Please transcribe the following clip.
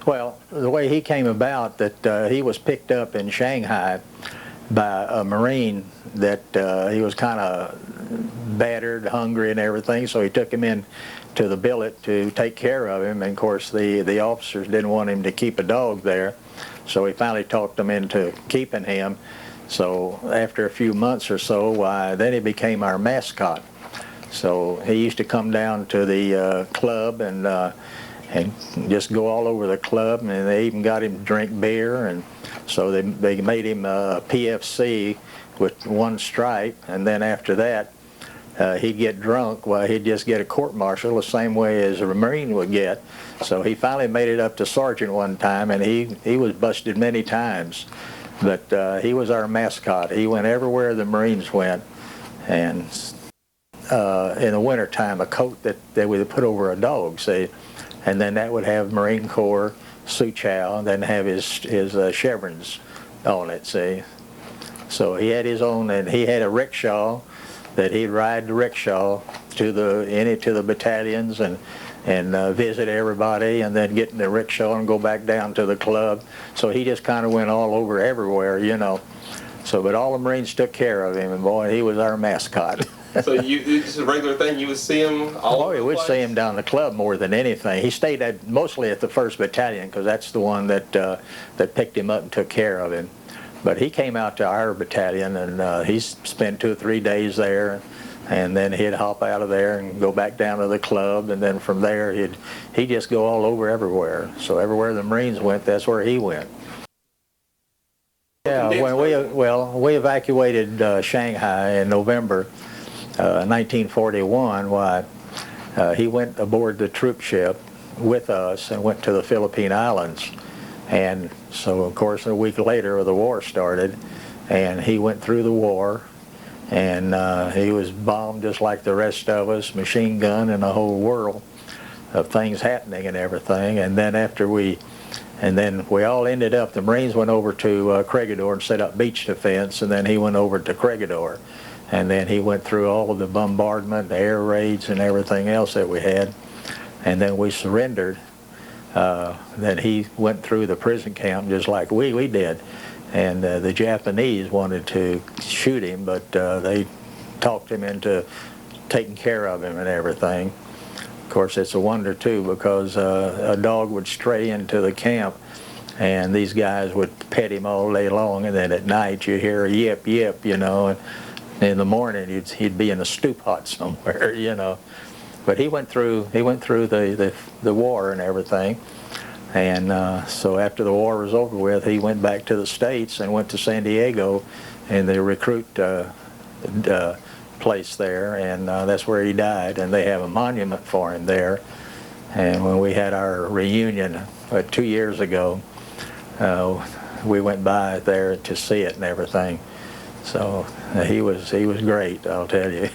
Well, the way he came about, that he was picked up in Shanghai by a Marine that he was kind of battered, hungry and everything, so he took him in to the billet to take care of him, and of course the officers didn't want him to keep a dog there, so he finally talked them into keeping him. So after a few months or so, then he became our mascot. So he used to come down to the club and just go all over the club, and they even got him to drink beer, and so they made him a PFC with one stripe, and then after that he'd get drunk. Well, he'd just get a court-martial the same way as a Marine would get. So he finally made it up to sergeant one time, and he was busted many times, but he was our mascot. He went everywhere the Marines went, and in the wintertime, a coat that they would put over a dog, see, and then that would have Marine Corps, Soochow, and then have his chevrons on it, see. So he had his own, and he had a rickshaw that he'd ride the rickshaw to the battalions and visit everybody, and then get in the rickshaw and go back down to the club. So he just kind of went all over everywhere, you know. So, but all the Marines took care of him, and boy, he was our mascot. So it's a regular thing, you would see him all over the place? We'd see him down the club more than anything. He stayed mostly at the 1st Battalion, because that's the one that picked him up and took care of him. But he came out to our battalion, and he spent 2 or 3 days there, and then he'd hop out of there and go back down to the club, and then from there he'd just go all over everywhere. So everywhere the Marines went, that's where he went. Yeah, when we evacuated Shanghai in November 1941, he went aboard the troop ship with us and went to the Philippine Islands. And so, of course, a week later the war started, and he went through the war, and he was bombed just like the rest of us, machine gun, and a whole world of things happening and everything. And then we all ended up, the Marines went over to Corregidor and set up beach defense, and then he went over to Corregidor. And then he went through all of the bombardment, the air raids, and everything else that we had. And then we surrendered. Then he went through the prison camp just like we did. And the Japanese wanted to shoot him, but they talked him into taking care of him and everything. Of course, it's a wonder, too, because a dog would stray into the camp, and these guys would pet him all day long, and then at night you hear a yip, yip, you know, and in the morning he'd be in a stew pot somewhere, you know. But he went through the war and everything, and so after the war was over with, he went back to the States and went to San Diego in the recruit place there, and that's where he died, and they have a monument for him there. And when we had our reunion 2 years ago, we went by there to see it and everything. So he was great, I'll tell you.